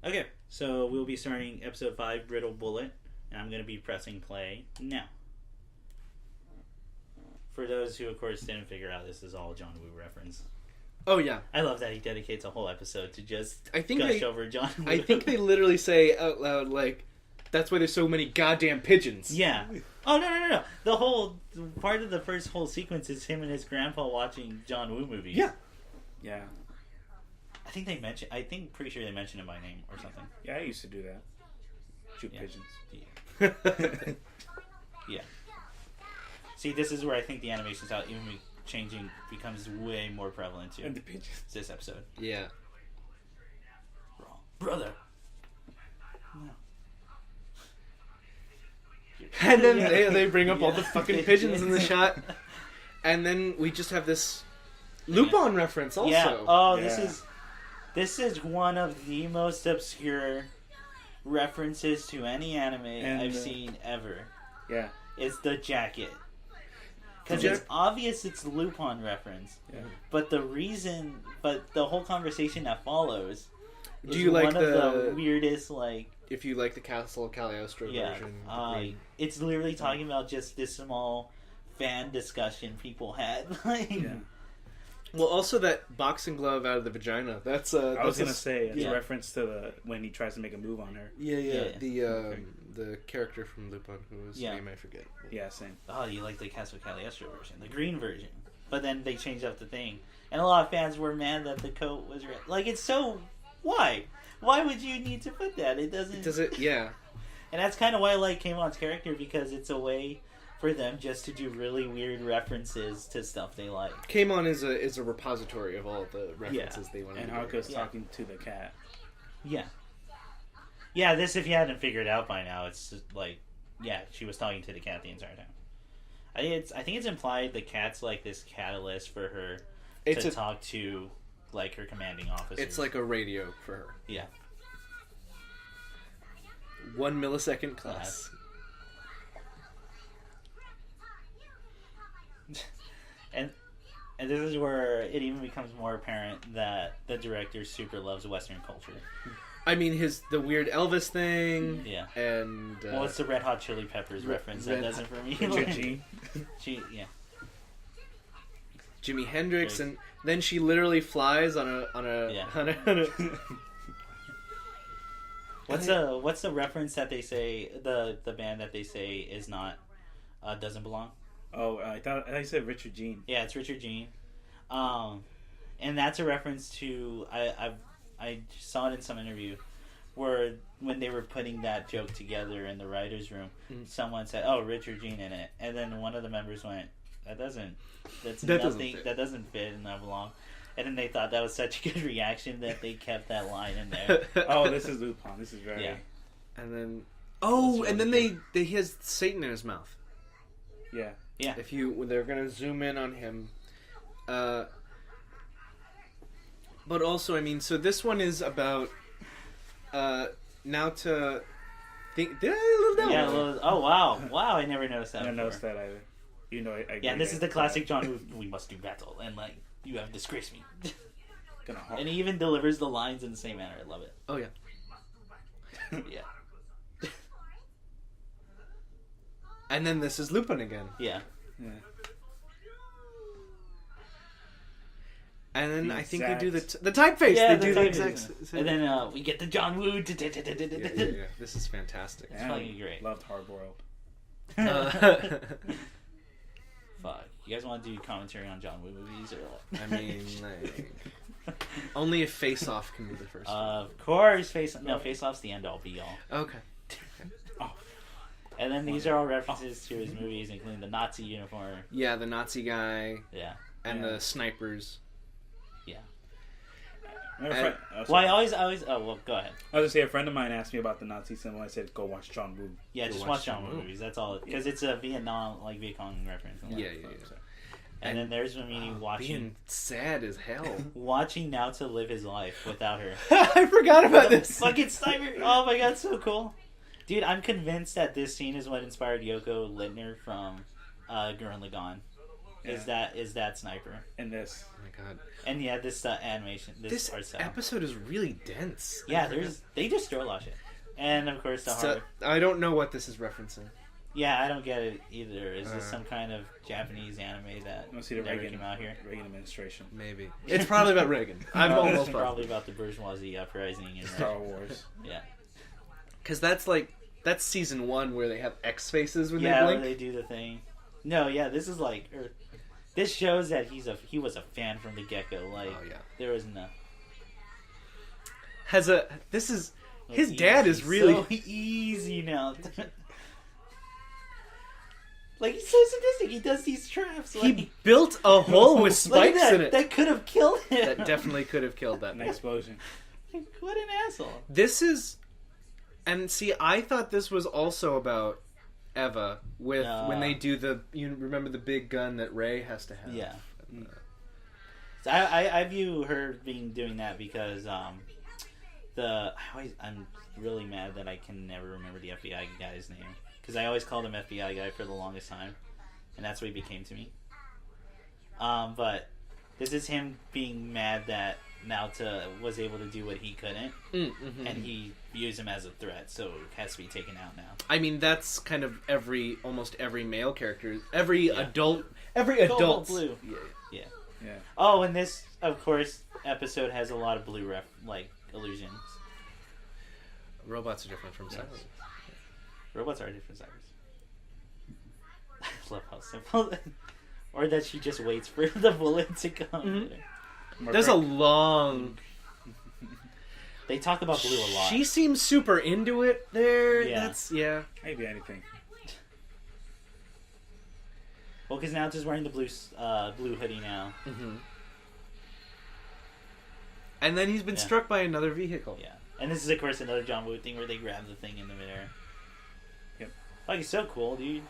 Okay, so we'll be starting episode 5, Brittle Bullet, and I'm going to be pressing play now. For those who, of course, didn't figure out, this is all John Woo reference. Oh, yeah. I love that he dedicates a whole episode to just gush over John Woo. I think they literally say out loud, like, that's why there's so many goddamn pigeons. Yeah. Oh, no. The whole part of the first whole sequence is him and his grandpa watching John Woo movies. Yeah. Yeah. Pretty sure they mentioned him by name or something. Yeah, I used to do that. Shoot pigeons. Yeah. Yeah. See, this is where I think the animation style, even changing, becomes way more prevalent too. And the pigeons. This episode. Yeah. Wrong. Brother. No. And then they bring up all the fucking pigeons in the shot. And then we just have this Lupin reference also. Yeah. Oh, Yeah. This is one of the most obscure references to any anime I've seen ever. Yeah. It's the jacket. Because it's obvious it's Lupin reference. Yeah. But the whole conversation that follows is Do you like one of the weirdest, like... If you like the Castle Cagliostro version. It's literally talking about just this small fan discussion people had. Yeah. Well, also that boxing glove out of the vagina. That's I was gonna say it's yeah. a reference to when he tries to make a move on her. Yeah. The character from Lupin, whose name I forget. Yeah, same. Oh, you like the Castle Cagliostro version, the green version. But then they changed up the thing. And a lot of fans were mad that the coat was red. Like, it's so... Why? Why would you need to put that? It doesn't... Does it? Yeah. And that's kind of why I like K-Mon's character, because it's a way for them just to do really weird references to stuff they like. K-Mon is a repository of all the references they want to do. And Haruko's talking to the cat. Yeah. Yeah, this, if you hadn't figured out by now, it's just like... Yeah, she was talking to the cat the entire time. I think it's implied the cat's like this catalyst for her to talk to, like, her commanding officer. It's like a radio for her. Yeah. 1 millisecond class. And this is where it even becomes more apparent that the director super loves Western culture. I mean, the weird Elvis thing. Yeah. And well, it's the Red Hot Chili Peppers reference that does it for me. Yeah. Jimi Hendrix, and then she literally flies on a What's the reference that they say the band that they say is not doesn't belong? Oh, I thought you said Richard Gere. Yeah, it's Richard Gere. And that's a reference to I saw it in some interview where when they were putting that joke together in the writer's room, someone said, "Oh, Richard Gere in it," and then one of the members went, "That doesn't fit and not belong." And then they thought that was such a good reaction that they kept that line in there. Oh, this is Lupin. This is very... Yeah. And then... he has Satan in his mouth. Yeah. Yeah. When they're going to zoom in on him. But also, I mean, so this one is about... now to... think... Did I little down? Yeah, oh, wow. Wow, I never noticed that I didn't notice that either. You know, yeah, this is the classic John Woo, we must do battle, and like, you have disgraced me. And he even delivers the lines in the same manner. I love it. Oh, yeah. Yeah. And then this is Lupin again. Yeah. And then I think they do the typeface. Yeah, they do the exact. And then we get the John Woo. Yeah. This is fantastic. It's fucking great. Loved Hard Boiled. Fuck. You guys want to do commentary on John Woo movies or what? I mean, like, only if Face Off can be the first one. Of course, Face Off's the end all be all. Okay. Oh. And then these are all references to his movies, including the Nazi uniform. Yeah, the Nazi guy. Yeah. And the snipers. Yeah. Well, go ahead. I was gonna say, a friend of mine asked me about the Nazi symbol. I said, "Go watch John Woo." Yeah, just watch John Woo movies. That's all. Because it's a Viet Cong reference. Yeah. And then there's me watching. Being sad as hell. Watching Now to Live His Life without her. I forgot about this. Fucking sniper. Oh my god, so cool. Dude, I'm convinced that this scene is what inspired Yoko Lindner from Gurren Lagann. is that sniper. And this. Oh my god. And yeah, this animation, this art style. Episode is really dense. Yeah, they just throw a lot of shit. And of course the hard. I don't know what this is referencing. Yeah, I don't get it either. Is this some kind of Japanese anime that You see the never Reagan came out here? Reagan administration. Maybe. It's probably about Reagan. I'm It's almost probably about the bourgeoisie uprising in Star Wars. Yeah. Because that's season 1 where they have X faces when they Yeah, blink. where they do the thing. No, yeah, this is this shows that he was a fan from the get-go. Like, Oh, yeah. there was no... His dad is really... so easy now. Like, he's so sadistic. He does these traps. Like, He built a hole with look at spikes that. in it. That could have killed him. That definitely could have killed that An man. explosion. Like, what an asshole. This is... And see, I thought this was also about Eva with when they do the... You remember the big gun that Rey has to have? Yeah. So I view her doing that because I'm really mad that I can never remember the FBI guy's name, because I always called him FBI guy for the longest time, and that's what he became to me. But this is him being mad that Naota was able to do what he couldn't, and he views him as a threat, so it has to be taken out now. I mean, that's kind of almost every male character, every adult Blue. Yeah. Yeah. Oh, and this, of course, episode has a lot of blue illusions. Robots are different from cyborgs. Robots are different cyber's. I love how simple. Or that she just waits for the bullet to come. There's a long... They talk about blue a lot. She seems super into it there. Yeah. Maybe anything. Well, because now just wearing the blue hoodie now. And then he's been struck by another vehicle. Yeah. And this is, of course, another John Woo thing where they grab the thing in the midair. Yep. Like, it's so cool, dude.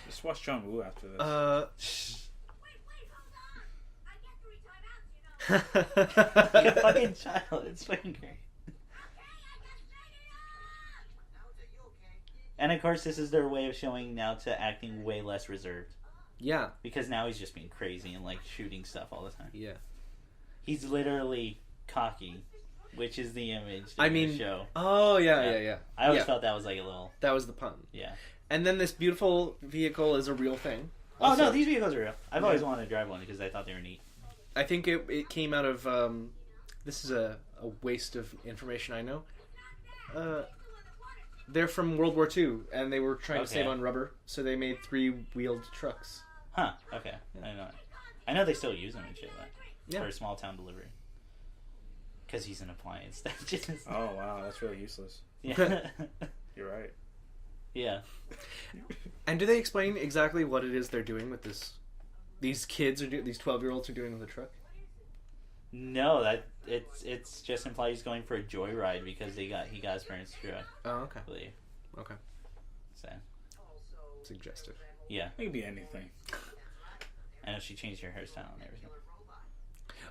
Just watch John Woo after this. Like a fucking child. It's fucking great. And, of course, this is their way of showing Naota acting way less reserved. Yeah. Because now he's just being crazy and, like, shooting stuff all the time. Yeah. He's literally cocky, which is the image in the show. Oh, yeah. I always thought that was like a little... That was the pun. Yeah. And then this beautiful vehicle is a real thing. Oh, no, these vehicles are real. I've always wanted to drive one because I thought they were neat. I think it came out of... this is a waste of information, I know. They're from World War II, and they were trying to save on rubber, so they made 3-wheeled trucks. Huh, okay. I know it. I know they still use them and shit, Yeah. for a small town delivery. Because he's an appliance. That's just... Oh, wow, that's really useless. Yeah. You're right. Yeah. And do they explain exactly what it is they're doing with this? These kids these 12-year-olds are doing with the truck? No, that it's just implied he's going for a joyride because he got his parents' truck. Oh, okay. I believe. Okay. So. Suggestive. Yeah. It could be anything. I know she changed her hairstyle and everything.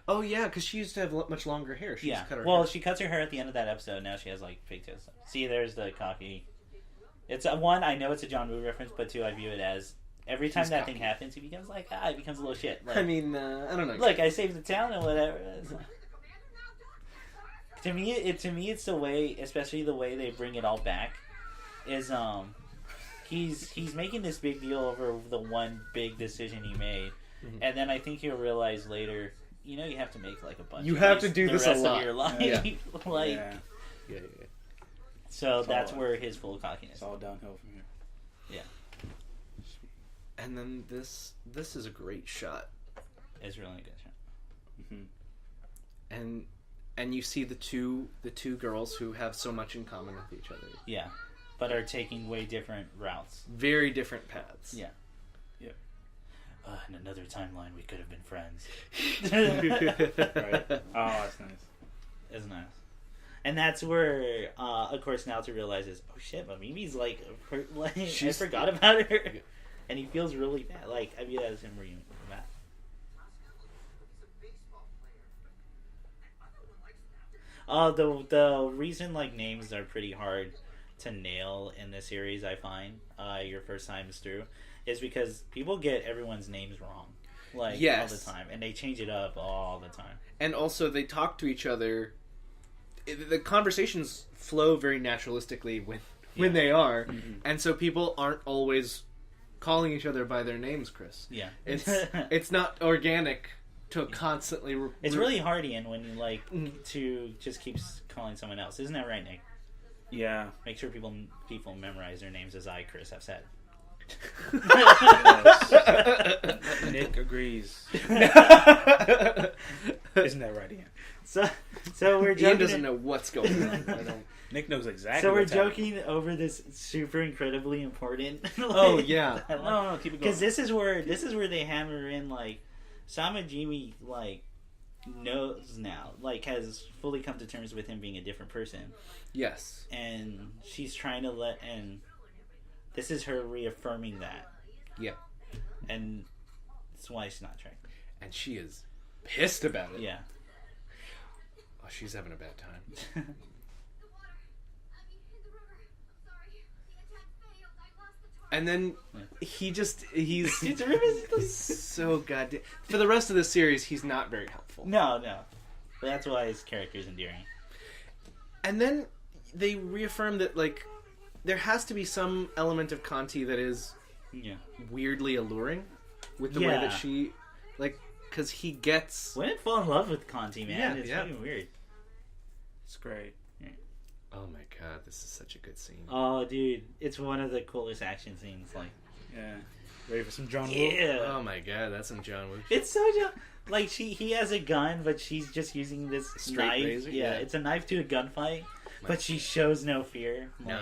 Oh, yeah, because she used to have much longer hair. She used to cut her hair. She cuts her hair at the end of that episode. Now she has, like, pigtails. See, there's the cocky. It's one, I know it's a John Woo reference, but two, I view it as every time that thing happens, he becomes like, he becomes a little shit. Like, I mean, I don't know. Look, I saved the town and whatever. To me, it's the way, especially the way they bring it all back, is he's making this big deal over the one big decision he made, and then I think he'll realize later, you have to make like a bunch. You of have these to do the this rest a lot. of your life, Yeah. like. Yeah. Yeah. So that's where his full cockiness. It's all downhill from here. Yeah. And then this is a great shot. It's really a good shot. Mm-hmm. And you see the two girls who have so much in common with each other. Yeah, but are taking way different routes. Very different paths. Yeah. Yep. In another timeline, we could have been friends. Right. Oh, that's nice. It's nice. And that's where, of course, Naota realizes, oh shit, but Mimi's like I forgot about her. Yeah. And he feels really bad. Like, I view that as him being mad. The reason, like, names are pretty hard to nail in this series, I find, your first times through, is because people get everyone's names wrong. like Yes. all the time, and they change it up all the time. And also, they talk to each other. The conversations flow very naturalistically when they are, and so people aren't always calling each other by their names, Chris. Yeah, It's not organic to constantly. It's really Hardian when you like to just keep calling someone else. Isn't that right, Nick? Yeah. Make sure people memorize their names, as I, Chris, have said. Nick agrees. Isn't that right, Ian? So we're joking. Ian doesn't know what's going on. I don't. Nick knows exactly. So we're what's happening. joking over this super incredibly important. Oh yeah. No, keep it going. Because this is where they hammer in like Samajimi like knows now, like has fully come to terms with him being a different person. Yes. And she's trying to and this is her reaffirming that. Yeah. And that's why she's not trying. And she is pissed about it. Yeah. Oh, she's having a bad time. And then he's so goddamn. For the rest of the series, he's not very helpful. No. But that's why his character is endearing. And then they reaffirm that like there has to be some element of Conti that is weirdly alluring with the way that she because he gets. Wouldn't fall in love with Conti, man. Yeah, it's fucking weird. It's great. Oh my god, this is such a good scene. Oh, dude, it's one of the coolest action scenes. Like, yeah, ready for some John Woo? Yeah. Oh my god, that's some John Woo. It's so like he has a gun, but she's just using this straight knife. razor? Yeah, Yeah. it's a knife to a gunfight, but she shows no fear. No.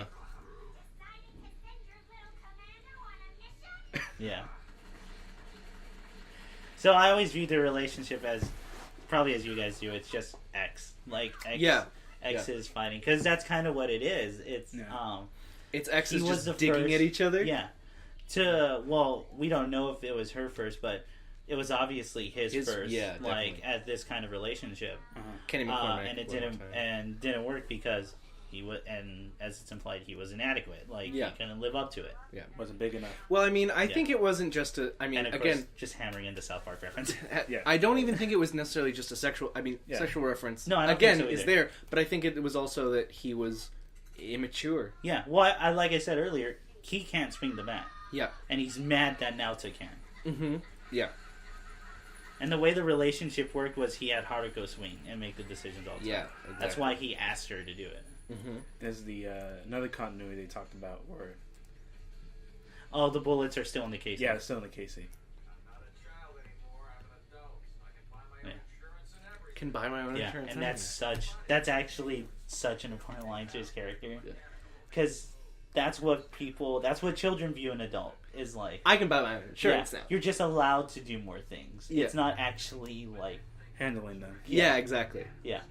Like, yeah. So I always view the relationship as, probably as you guys do, it's just X. Like X. Yeah. X is fighting, because that's kind of what it is. It's It's X's he was just the digging first- at each other. Yeah. We don't know if it was her first, but it was obviously his first. Yeah, like definitely. at this kind of relationship, Kenny McCormick. and it didn't work because he was, and as it's implied, he was inadequate. Like he couldn't live up to it. Yeah. Wasn't big enough. Well, I mean, I think it wasn't just a. I mean, And of again, course, just hammering into South Park reference. Yeah. I don't even think it was necessarily just a sexual. I mean, sexual reference. No, I don't again think so is either. there, but I think it was also that he was immature. Yeah. Well, I like I said earlier, he can't swing the bat. Yeah. And he's mad that Naota can. Mm-hmm. Yeah. And the way the relationship worked was he had Haruko swing and make the decisions all the time. Yeah. Exactly. That's why he asked her to do it. Mm-hmm. There's the another continuity they talked about where Oh, the bullets are still in the case. yeah, it's still in the Casey. Can buy my own Yeah, insurance. and that's actually such an important line to his character, because that's what children view an adult is like. I can buy my own insurance now. You're just allowed to do more things. Yeah. It's not actually like Handling them. Yeah, exactly. yeah.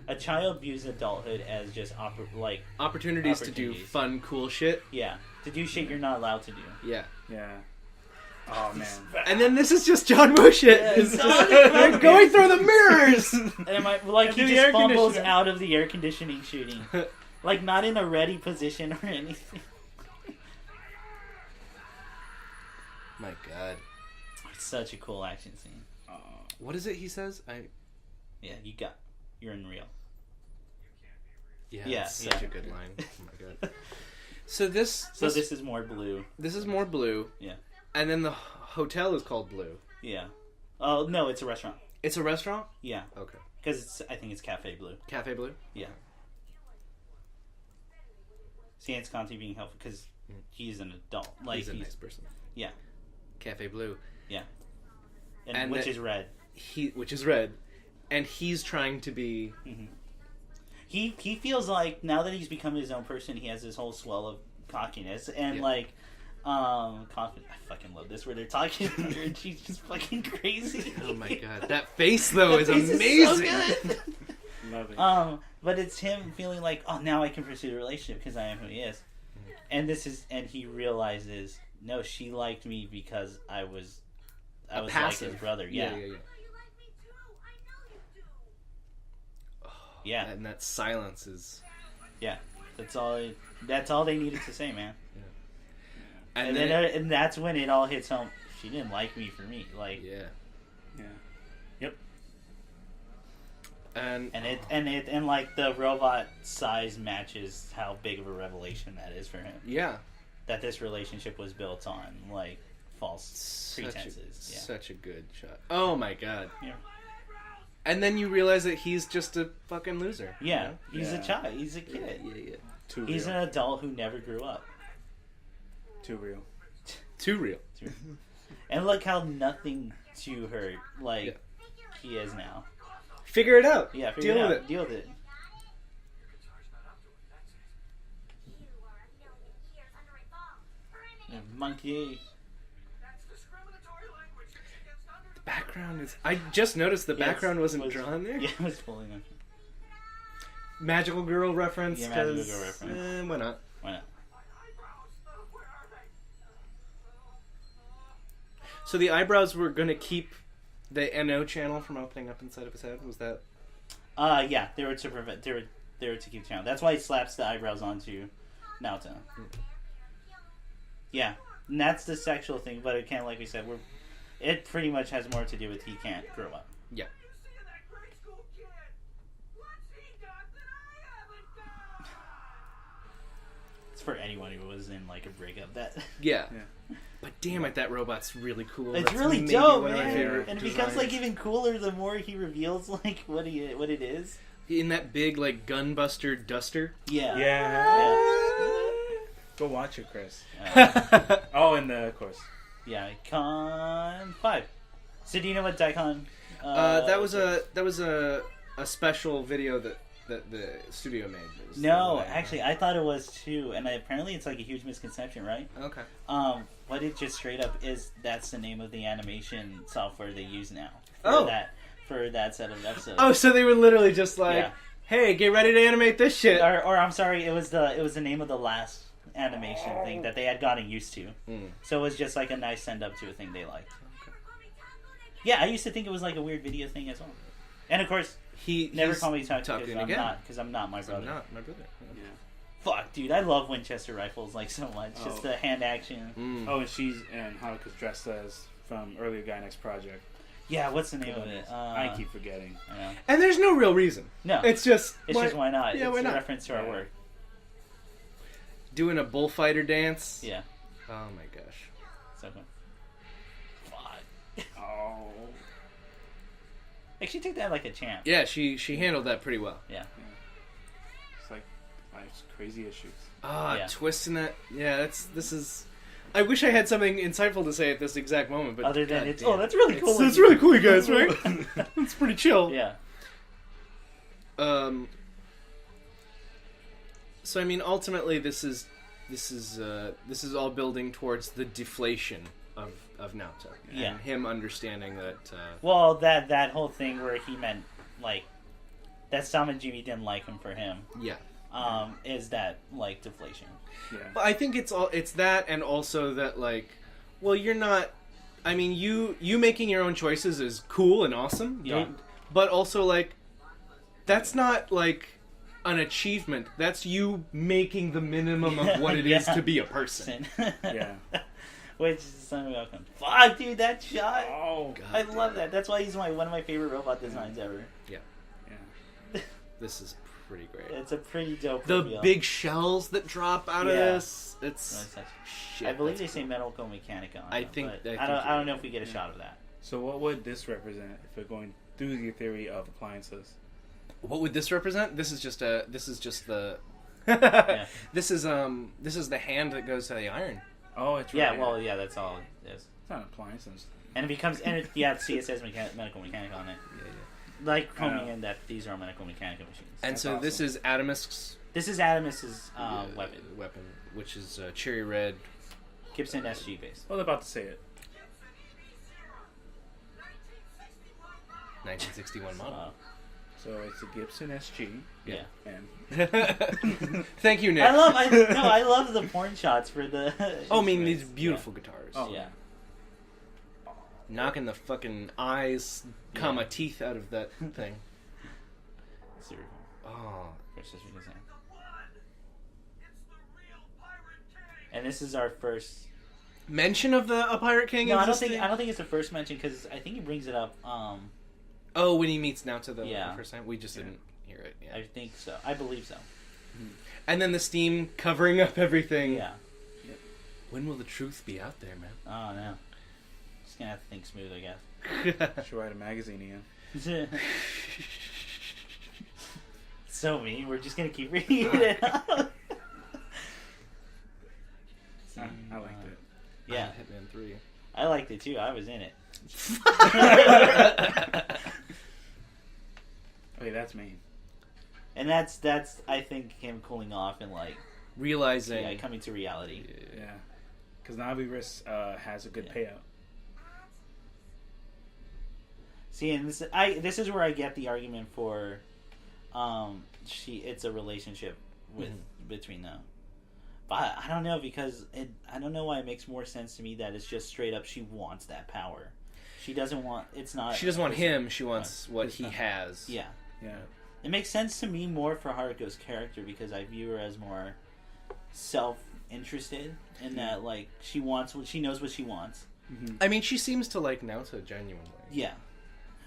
A child views adulthood as just Opportunities to do fun, cool shit. to do shit you're not allowed to do. Yeah. Yeah. Oh man. And then this is just John Woo shit. They're going through the mirrors. And he the just air fumbles conditioner. out of the air conditioning shooting, like not in a ready position or anything. My God. It's such a cool action scene. What is it he says? Yeah, you're in real. Yeah, Yeah, that's such a good line. Oh my God. So this is more blue. This is more blue. Yeah. And then the hotel is called Blue. Yeah. Oh no, it's a restaurant. It's a restaurant? Yeah, Okay. because I think it's Cafe Blue. Cafe Blue? Yeah. See, it's Conti being helpful because he's an adult. Like He's a nice person. Yeah. Cafe Blue. Yeah. And which is red. Which is red. And he's trying to be... Mm-hmm. He feels like now that he's become his own person, he has this whole swell of cockiness and confidence. I fucking love this where they're talking to her and she's just fucking crazy. Oh my God. That face, though, is This amazing. Is so good. Love it. But it's him feeling like, oh, now I can pursue the relationship because I am who he is. And he realizes, no, she liked me because I was passive. like his brother. Yeah. Yeah. And that silence is... Yeah. That's all they needed to say, man. Yeah. And that's when it all hits home. she didn't like me for me. Like, Yeah. Yep. And like the robot size matches how big of a revelation that is for him. Yeah. That this relationship was built on like false pretenses. Such a good shot. Oh my god. Yeah. And then you realize that he's just a fucking loser. Yeah. You know? He's a child. He's a kid. Yeah. He's an adult who never grew up. Too real. Too real. And look how nothing to her like he is now. Figure it out. Yeah, Deal with it. Deal with it. Yeah, monkey. The background is... I just noticed the background wasn't drawn there. Yeah, it was pulling up. Magical Girl reference. Yeah, Magical Girl reference. Why not? Why not? So the eyebrows were going to keep the NO channel from opening up inside of his head? Was that... Yeah, they were to prevent... They were to keep the channel. That's why he slaps the eyebrows onto Naoto. Yeah, and that's the sexual thing, but it can't, like we said, it pretty much has more to do with he can't grow up. Yeah. It's for anyone who was in, like, a breakup. Yeah. But damn it, that robot's really cool. It's That's really maybe dope, one of my man. favorite And it designs. becomes, like, even cooler the more he reveals, like, what it is. In that big, like, gunbuster duster. Yeah. Go watch it, Chris. Yeah. Oh, and of course. Yeah, Con 5. So do you know what Daikon... that was a special video that the studio made. No, actually, I thought it was too, and apparently it's like a huge misconception, right? Okay. What it just straight up is, that's the name of the animation software they use now. For that set of episodes. Oh, so they were literally just like, hey, get ready to animate this shit. Or I'm sorry, it was the name of the last animation thing that they had gotten used to. So it was just like a nice send up to a thing they liked. Okay. Yeah, I used to think it was like a weird video thing as well. And of course, never call me talking because I'm not my brother. I'm not my brother. Yeah. Fuck, dude, I love Winchester rifles like so much. Just the hand action. Oh, and she's Haruka's dressed as from earlier Guy Next Project. Yeah, what's the name of it? I keep forgetting. Yeah. And there's no real reason. No, it's just why not? Yeah, it's why not? A reference to our work. Doing a bullfighter dance. Yeah. Oh my gosh. So cool. Fuck. Oh. Like she took that like a champ. Yeah, she handled that pretty well. Yeah. It's like life's crazy issues. Twisting that. Yeah, this is. I wish I had something insightful to say at this exact moment, but other than that's really cool. It's really cool, you guys, right? It's pretty chill. Yeah. So I mean, ultimately, this is all building towards the deflation of Naoto, and him understanding that. Well, that whole thing where he meant like that Samajimi didn't like him for him. Yeah. Is that like deflation? Yeah. But I think it's that, and also that like, well, you're not. I mean, you making your own choices is cool and awesome. Yeah. But also like, that's not like an achievement. That's you making the minimum of what it is to be a person. Yeah. Which is something welcome. Fuck, dude, that shot. Oh, God, I love that. That's why he's one of my favorite robot designs ever. Yeah. Yeah. This is pretty great. It's a pretty dope The reveal. big shells that drop out of this. It's shit. I believe they say Medical Mechanica on I them, think but I don't know if we get a shot of that. So what would this represent if we're going through your theory of appliances? What would this represent? This is just the this is the hand that goes to the iron. Oh, it's Yeah, right. well, yeah, that's all it is. It's not appliances. And it becomes, see, it says Medical Mechanic on it. Yeah. Like homing in that these are Medical Mechanica machines. And That's so awesome. this is Atomisk's This is Adamus's weapon. which is cherry red. Gibson SG base. Well, they're about to say it. 1961 model. So it's a Gibson SG. Yeah. And Thank you, Nick. I love the porn shots for the. I mean these beautiful guitars. Oh. Yeah. Knocking the fucking eyes, teeth out of that thing. Super cool. Oh. And this is our first mention of a pirate king. No, I don't think it's the first mention because I think he brings it up. Oh, when he meets Naota the Yeah. first time, we just didn't hear it. Yeah. I think so. I believe so. And then the steam covering up everything. Yeah. When will the truth be out there, man? Oh no. Just gonna have to think smooth, I guess. Should write a magazine again. So mean. We're just gonna keep reading it. I liked it. Yeah. Hitman 3. I liked it too. I was in it. Okay, that's mean. And that's I think him cooling off and like Realizing. coming to reality. Yeah. Because Navi Risk has a good payout. See, and this is where I get the argument for it's a relationship between them. But I don't know because I don't know why it makes more sense to me that it's just straight up she wants that power. She doesn't want She doesn't want him. She wants what he has. Yeah. Yeah. It makes sense to me more for Haruko's character because I view her as more self-interested in that like she knows what she wants. Mm-hmm. I mean, she seems to like Naota genuinely. Yeah.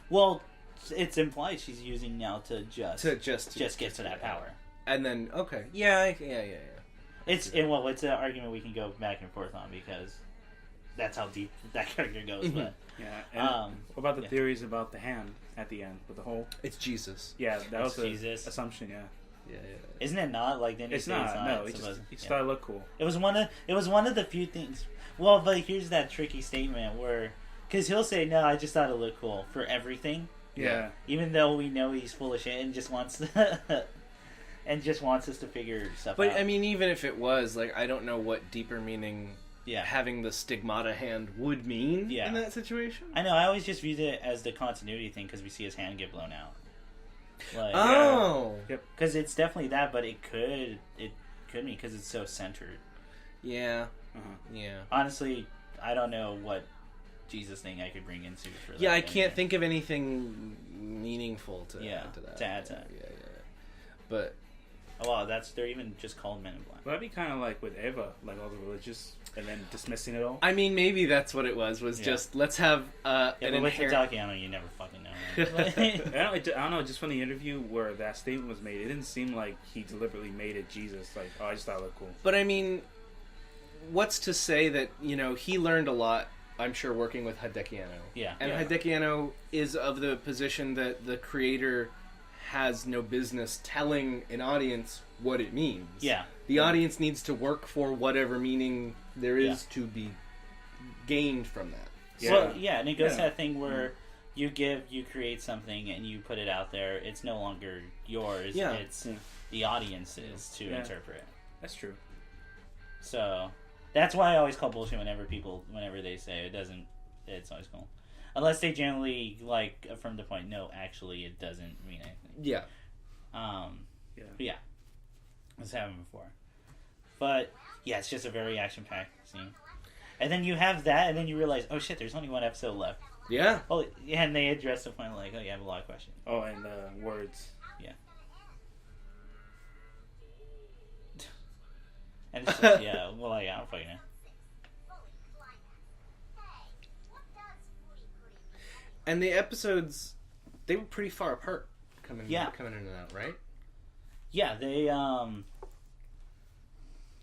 Well, it's implied she's using now to just get to that power. And then yeah. It's an argument we can go back and forth on because that's how deep that character goes. But yeah. And what about the theories about the hand at the end with the hole? It's Jesus. Yeah, that was Jesus. An assumption. Yeah. Yeah. Isn't it not like? It's not. No, he just thought it looked cool. It was one of the few things. Well, but here's that tricky statement where, because he'll say, "No, I just thought it looked cool" for everything. Yeah. Even though we know he's full of shit and just wants us to figure stuff out. But I mean, even if it was like, I don't know what deeper meaning. Yeah. Having the stigmata hand would mean in that situation. I know. I always just viewed it as the continuity thing because we see his hand get blown out. Like, Yep. Because it's definitely that, but it could mean because it's so centered. Yeah. Uh-huh. Yeah. Honestly, I don't know what Jesus thing I could bring into for that. Yeah, I can't think of anything meaningful to add to that. To add to that. Yeah. But they're even just called Men in Black. Well, that'd be kind of like with Eva, like all the religious, and then dismissing it all. I mean, maybe that's what it was just let's have an but with Hitachiano, you never fucking know. I don't know, just from the interview where that statement was made, it didn't seem like he deliberately made it Jesus. Like, I just thought it looked cool. But I mean, what's to say that, he learned a lot, I'm sure, working with Hidekiano. Yeah. And Hidekiano is of the position that the creator has no business telling an audience what it means. Yeah. The audience needs to work for whatever meaning there is to be gained from that. Yeah. Well, and it goes to that thing where you create something and you put it out there. It's no longer yours. Yeah. It's the audience's to interpret. That's true. So that's why I always call bullshit whenever they say it doesn't. It's always cool. Unless they generally affirm the point. No, actually, it doesn't mean anything. Yeah. Yeah. It's happened before. But yeah, it's just a very action-packed scene. And then you have that, and then you realize, oh shit, there's only one episode left. Yeah. Oh, yeah, and they address the point like, oh, you have a lot of questions. Oh, and words. Yeah. And it's just, I don't fucking know. And the episodes, they were pretty far apart coming in and out, right? Yeah, they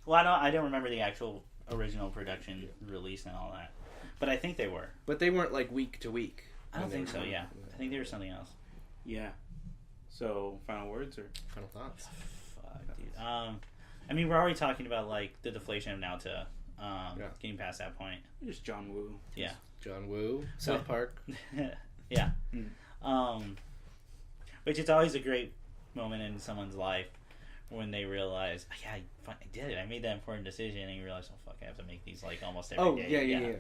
well, I don't remember the actual original production release and all that, but I think they were. But they weren't week to week. I don't think so. Yeah, I think they were something else. Yeah. So, final words or final thoughts? Fuck, dude. I mean, we're already talking about the deflation of Naota. Getting past that point. Just John Woo. Yeah. John Woo. South Park. Yeah. Which is always a great moment in someone's life when they realize, I did it. I made that important decision, and you realize, oh fuck, I have to make these almost every day. Yeah.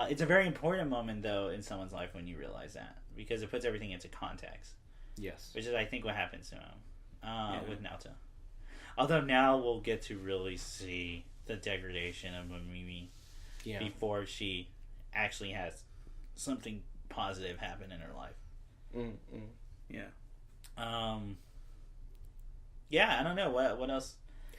It's a very important moment though in someone's life when you realize that because it puts everything into context. Yes. Which is, I think, what happens to him with Naota. Although now we'll get to really see the degradation of Mimimi before she actually has something positive happen in her life. Yeah. Yeah, I don't know what else.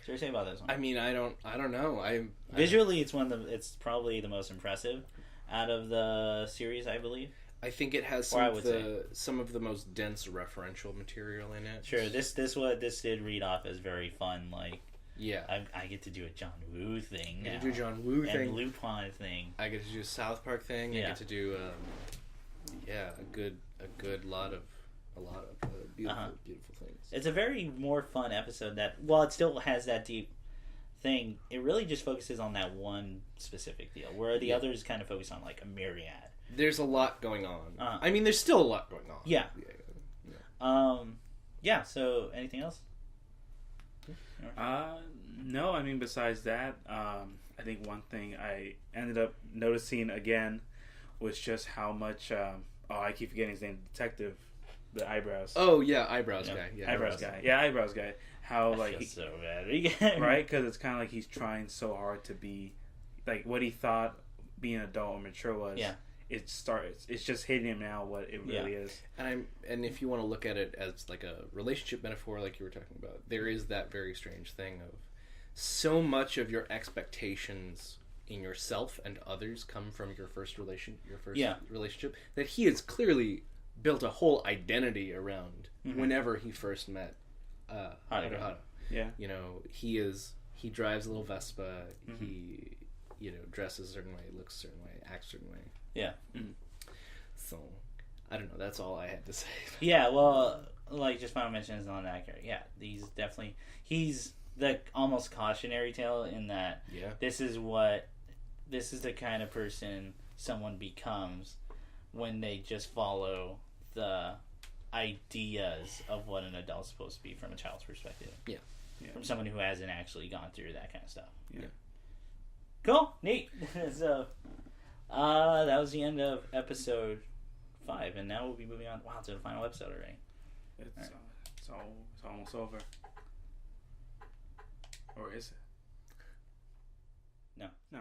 what you say about this one? I mean, I don't know. Visually, it's probably the most impressive out of the series, I believe. I think it has some of the most dense referential material in it. Sure, this did read off as very fun. Like, yeah, I get to do a John Woo thing. I get to do a John Woo thing, and Lupin thing. I get to do a South Park thing. I get to do a good lot of beautiful things. It's a very more fun episode that, while it still has that deep thing, it really just focuses on that one specific deal, where the others kind of focus on like a myriad. There's a lot going on. I mean, there's still a lot going on. Yeah. So anything else? No, I mean, besides that, I think one thing I ended up noticing again was just how much, I keep forgetting his name, Detective, the eyebrows. Oh, yeah, eyebrows guy. Yeah, eyebrows guy. Yeah, eyebrows guy. How, like, he's so bad. Right? Because it's kind of like he's trying so hard to be, like, what he thought being an adult or mature was. Yeah. It's just hitting him now what it really is. And if you want to look at it as like a relationship metaphor, like you were talking about, there is that very strange thing of so much of your expectations in yourself and others come from your first relationship, that he has clearly built a whole identity around whenever he first met Haruha. Yeah. You know, he drives a little Vespa, he dresses a certain way, looks a certain way, acts a certain way. Yeah. So, I don't know. That's all I had to say. Yeah, well, like, just final mention is not accurate. Yeah, he's the almost cautionary tale in that this is the kind of person someone becomes when they just follow the ideas of what an adult's supposed to be from a child's perspective. Yeah. From someone who hasn't actually gone through that kind of stuff. Yeah. Cool. Neat. So, that was the end of episode 5, and now we'll be moving on. Wow, to the final episode already. It's almost over. Or is it? No. No.